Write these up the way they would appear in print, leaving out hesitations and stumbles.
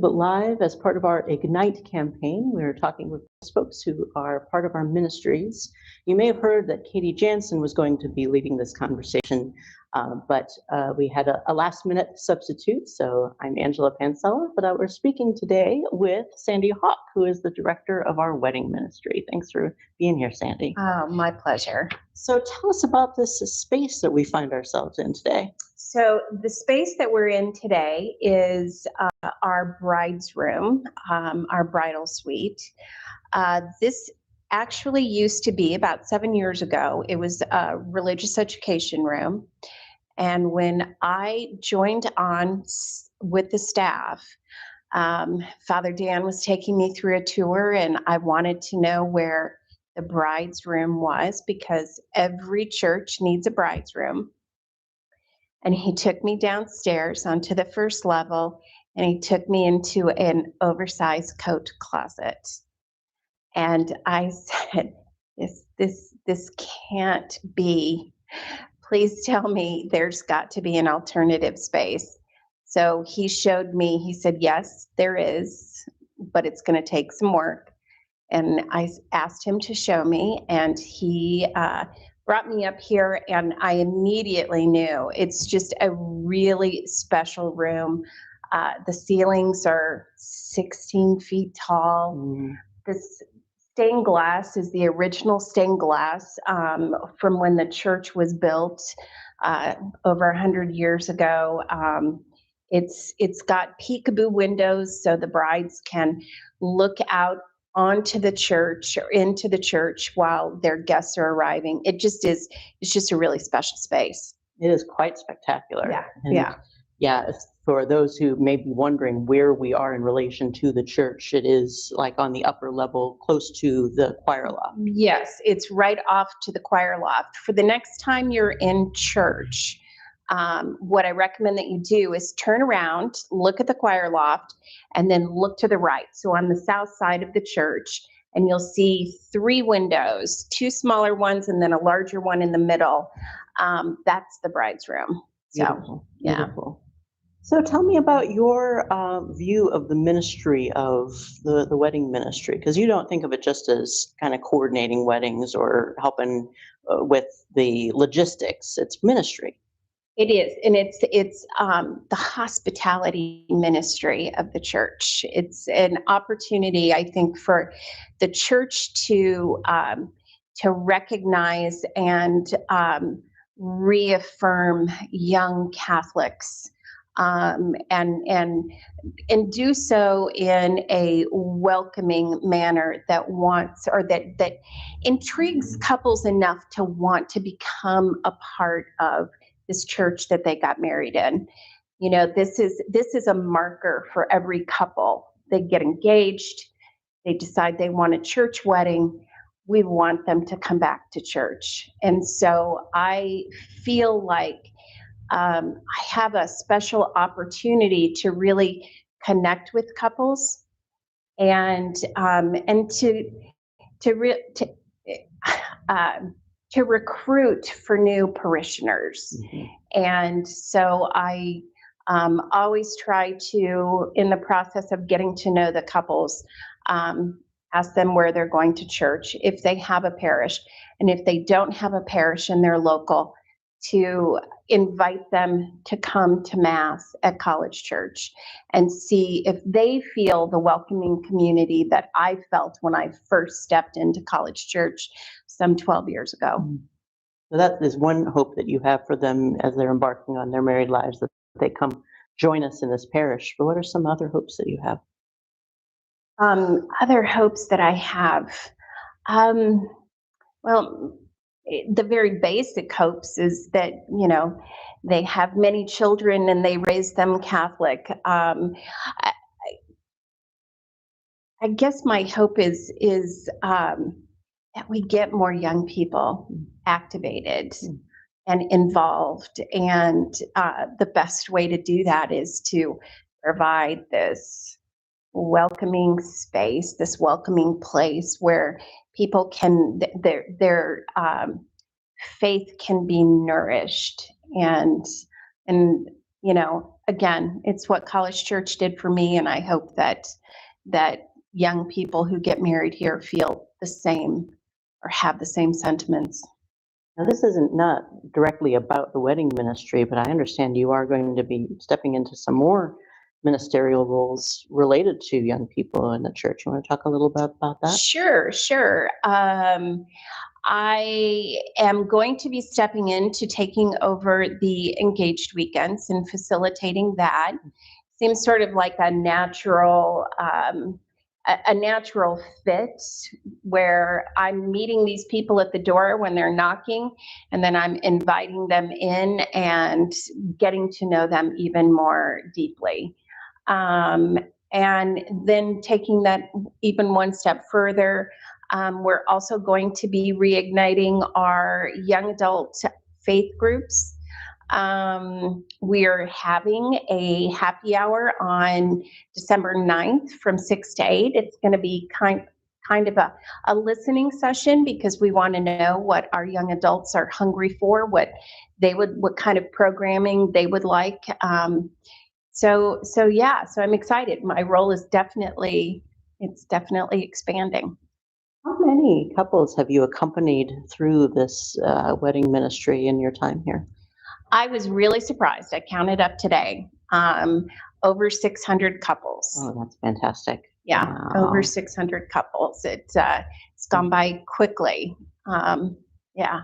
Live as part of our Ignite campaign. We're talking with folks who are part of our ministries. You may have heard that Katie Jansen was going to be leading this conversation, but we had a last-minute substitute, so I'm Angela Pansella, but we're speaking today with Sandy Hauck, who is the director of our wedding ministry. Thanks for being here, Sandy. Oh, my pleasure. So tell us about this space that we find ourselves in today. So the space that we're in today is our bride's room, our bridal suite. This actually used to be, about 7 years ago, it was a religious education room. And when I joined on with the staff, Father Dan was taking me through a tour, and I wanted to know where the bride's room was because every church needs a bride's room. And he took me downstairs onto the first level, and he took me into an oversized coat closet. And I said, this can't be. Please tell me there's got to be an alternative space. So he showed me, he said, yes, there is, but it's going to take some work. And I asked him to show me, and he brought me up here, and I immediately knew it's just a really special room. The ceilings are 16 feet tall. This stained glass is the original stained glass from when the church was built over 100 years ago. It's got peekaboo windows so the brides can look out onto the church or into the church while their guests are arriving. It's just a really special space. It is quite spectacular. Yeah. And yeah. For those who may be wondering where we are in relation to the church, it is like on the upper level, close to the choir loft. Yes, it's right off to the choir loft. For the next time you're in church, what I recommend that you do is turn around, look at the choir loft, and then look to the right. So on the south side of the church, and you'll see 3 windows, 2 smaller ones and then a larger one in the middle. That's the bride's room. Beautiful. Beautiful. So tell me about your view of the ministry of the wedding ministry, because you don't think of it just as kind of coordinating weddings or helping with the logistics. It's ministry. It is, and it's the hospitality ministry of the church. It's an opportunity, I think, for the church to recognize and reaffirm young Catholics, and do so in a welcoming manner that wants, or that intrigues couples enough to want to become a part of this church that they got married in. You know, this is a marker for every couple. They get engaged, they decide they want a church wedding. We want them to come back to church. And so I feel like I have a special opportunity to really connect with couples and to recruit for new parishioners. Mm-hmm. And so I always try to, in the process of getting to know the couples, ask them where they're going to church, if they have a parish, and if they don't have a parish and they're local, to invite them to come to Mass at College Church and see if they feel the welcoming community that I felt when I first stepped into College Church some 12 years ago. So that is one hope that you have for them as they're embarking on their married lives, that they come join us in this parish. But what are some other hopes that you have? Other hopes that I have, well, the very basic hopes is that, you know, they have many children and they raise them Catholic. I guess my hope is that we get more young people activated and involved. And the best way to do that is to provide this welcoming space, this welcoming place where people can, their faith can be nourished and again, it's what College Church did for me, and I hope that young people who get married here feel the same or have the same sentiments. Now, this isn't not directly about the wedding ministry, but I understand you are going to be stepping into some more ministerial roles related to young people in the church. You want to talk a little bit about that? Sure, sure. I am going to be stepping into taking over the engaged weekends and facilitating that. Seems sort of like a natural fit, where I'm meeting these people at the door when they're knocking, and then I'm inviting them in and getting to know them even more deeply. And then taking that even one step further, we're also going to be reigniting our young adult faith groups. We're having a happy hour on December 9th from 6 to 8. It's going to be kind of a listening session, because we want to know what our young adults are hungry for, what kind of programming they would like. So I'm excited. My role is definitely expanding. How many couples have you accompanied through this wedding ministry in your time here? I was really surprised. I counted up today. Over 600 couples. Oh, that's fantastic. Yeah, Wow. over 600 couples. It's gone by quickly. Yeah.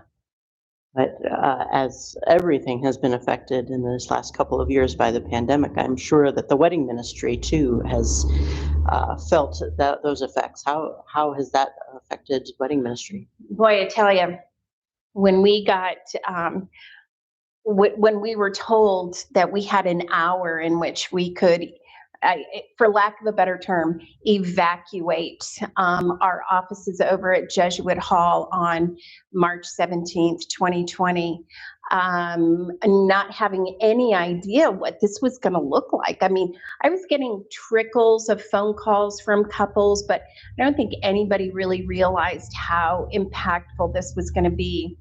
But as everything has been affected in this last couple of years by the pandemic, I'm sure that the wedding ministry too has felt those effects. How has that affected wedding ministry? Boy, I tell you, when we got when we were told that we had an hour in which we could, for lack of a better term, evacuate our offices over at Jesuit Hall on March 17th, 2020, not having any idea what this was going to look like. I mean, I was getting trickles of phone calls from couples, but I don't think anybody really realized how impactful this was going to be.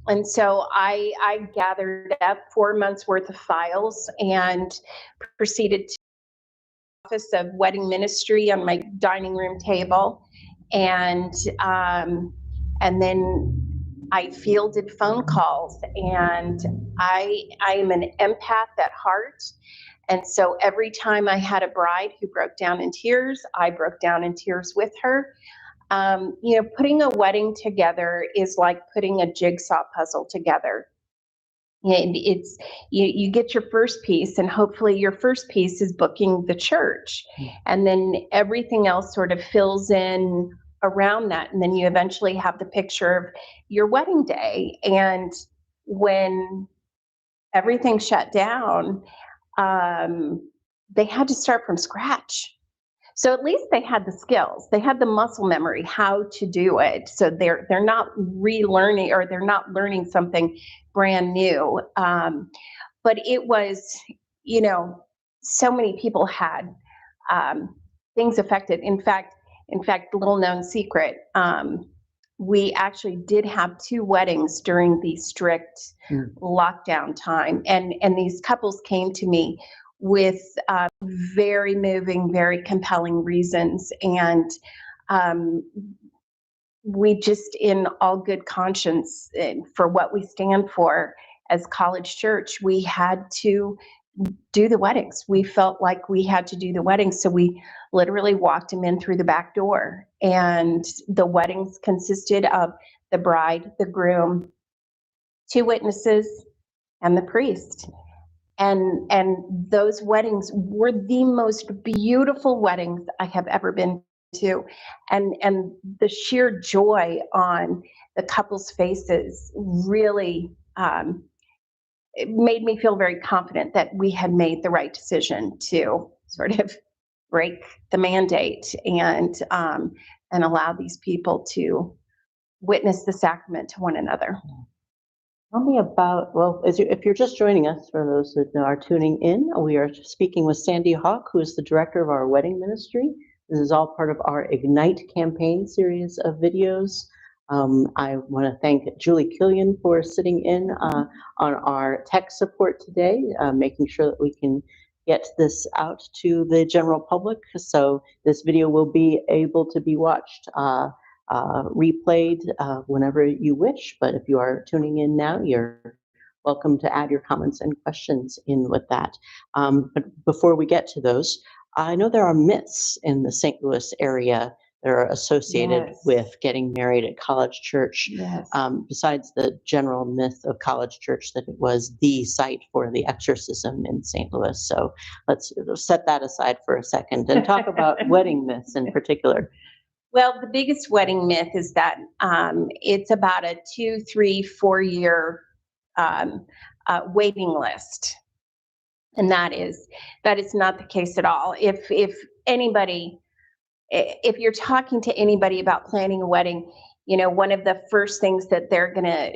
And so I gathered up 4 months worth of files and proceeded to the office of wedding ministry on my dining room table. And then I fielded phone calls, and I am an empath at heart. And so every time I had a bride who broke down in tears, I broke down in tears with her. Putting a wedding together is like putting a jigsaw puzzle together. It's you get your first piece, and hopefully your first piece is booking the church, and then everything else sort of fills in around that, and then you eventually have the picture of your wedding day. And when everything shut down, they had to start from scratch. So at least they had the skills, they had the muscle memory, how to do it. So they're not relearning, or they're not learning something brand new. But it was, so many people had things affected. In fact, little known secret, we actually did have 2 weddings during the strict lockdown time, and these couples came to me with very moving, very compelling reasons. And we just, in all good conscience, for what we stand for as College Church, we had to do the weddings. We felt like we had to do the weddings. So we literally walked them in through the back door. And the weddings consisted of the bride, the groom, 2 witnesses, and the priest. And those weddings were the most beautiful weddings I have ever been to. And the sheer joy on the couple's faces really it made me feel very confident that we had made the right decision to sort of break the mandate and allow these people to witness the sacrament to one another. Tell me about, if you're just joining us, for those that are tuning in, we are speaking with Sandy Hauck, who is the director of our wedding ministry. This is all part of our Ignite campaign series of videos I want to thank Julie Killian for sitting in on our tech support today, making sure that we can get this out to the general public. So this video will be able to be watched, replayed whenever you wish. But if you are tuning in now, you're welcome to add your comments and questions in with that. But before we get to those, I know there are myths in the St. Louis area that are associated Yes. with getting married at College Church. Yes. Besides the general myth of College Church that it was the site for the exorcism in St. Louis. So let's set that aside for a second and talk about wedding myths in particular. Well, the biggest wedding myth is that it's about a 2, 3, 4 year waiting list, and that is not the case at all. If you're talking to anybody about planning a wedding, you know, one of the first things that they're gonna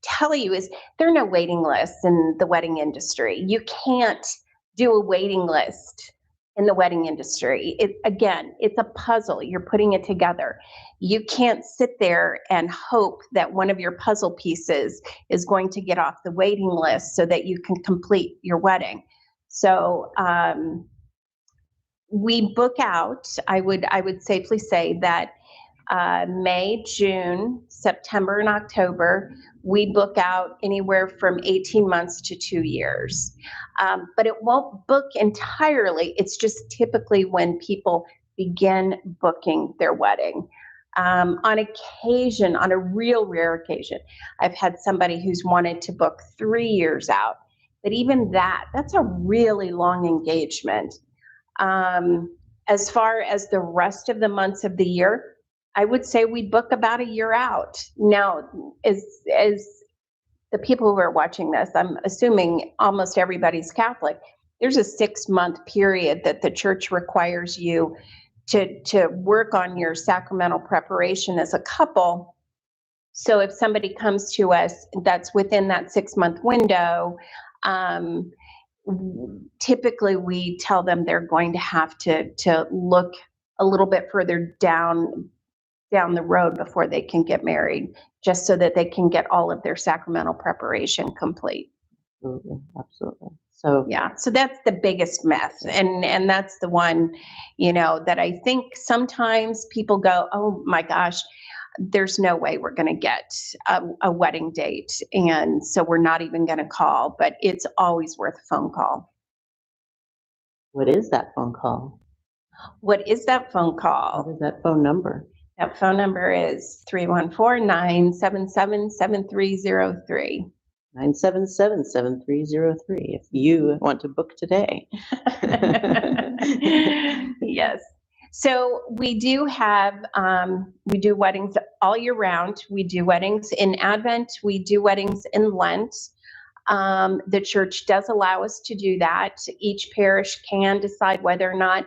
tell you is there are no waiting lists in the wedding industry. You can't do a waiting list in the wedding industry. It's a puzzle. You're putting it together. You can't sit there and hope that one of your puzzle pieces is going to get off the waiting list so that you can complete your wedding. So we book out, I would safely say that May, June, September, and October, we book out anywhere from 18 months to 2 years. But it won't book entirely. It's just typically when people begin booking their wedding. On occasion, on a real rare occasion, I've had somebody who's wanted to book 3 years out. But even that's a really long engagement. As far as the rest of the months of the year, I would say we book about a year out. Now, as the people who are watching this, I'm assuming almost everybody's Catholic. There's a 6-month period that the church requires you to work on your sacramental preparation as a couple. So if somebody comes to us that's within that 6-month window, typically we tell them they're going to have to look a little bit further down the road before they can get married, just so that they can get all of their sacramental preparation complete. Absolutely, absolutely. So yeah, so that's the biggest myth, and that's the one, you know, that I think sometimes people go, oh my gosh, there's no way we're going to get a wedding date, and so we're not even going to call. But it's always worth a phone call. what is that phone call? What is that phone call? What is that phone number? That phone number is 314-977-7303. 977-7303 if you want to book today. Yes. So we do weddings all year round. We do weddings in Advent. We do weddings in Lent. The church does allow us to do that. Each parish can decide whether or not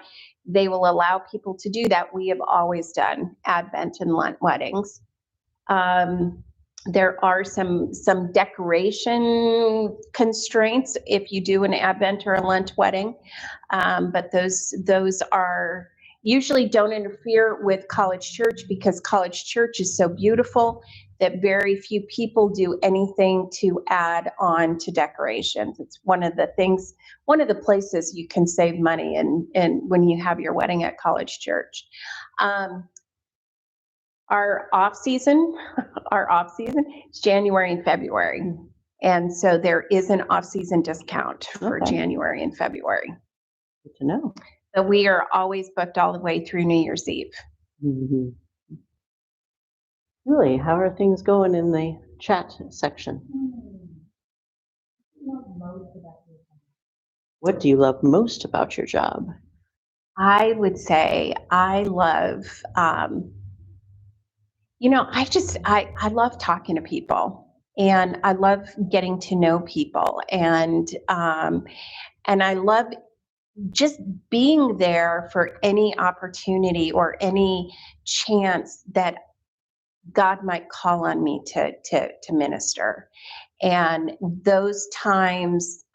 they will allow people to do that. We have always done Advent and Lent weddings. There are some decoration constraints if you do an Advent or a Lent wedding, but those are usually don't interfere with College Church, because College Church is so beautiful that very few people do anything to add on to decorations. It's one of the places you can save money and when you have your wedding at College Church. Our off season is January and February. And so there is an off season discount for January and February. Good to know. So we are always booked all the way through New Year's Eve. Mm-hmm. Really, how are things going in the chat section? What do you love most about your job? I would say I love, I love talking to people, and I love getting to know people, and I love just being there for any opportunity or any chance that God might call on me to minister. And those times,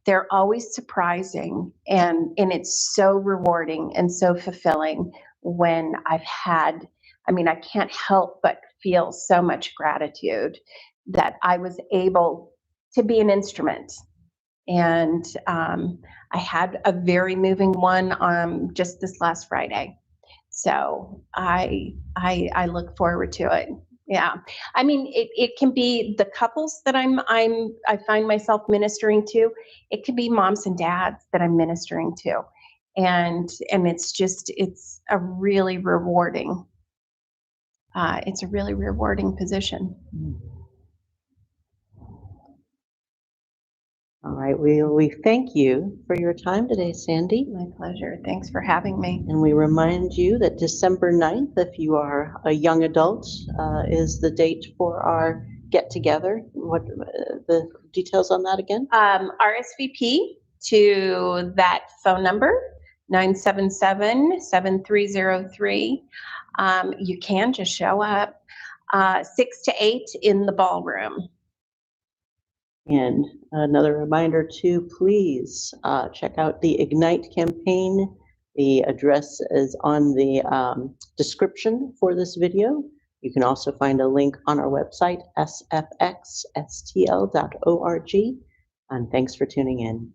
they're always surprising, and it's so rewarding and so fulfilling when I've had I mean, I can't help but feel so much gratitude that I was able to be an instrument. And I had a very moving one just this last Friday. So I look forward to it. Yeah, I mean, it can be the couples that I find myself ministering to. It can be moms and dads that I'm ministering to, and it's a really rewarding. It's a really rewarding position. All right, we thank you for your time today, Sandy. My pleasure. Thanks for having me. And we remind you that December 9th, if you are a young adult, is the date for our get-together. What the details on that again? RSVP to that phone number, 977-7303. You can just show up 6 to 8 in the ballroom. And another reminder to please check out the Ignite campaign. The address is on the description for this video. You can also find a link on our website, sfxstl.org. And thanks for tuning in.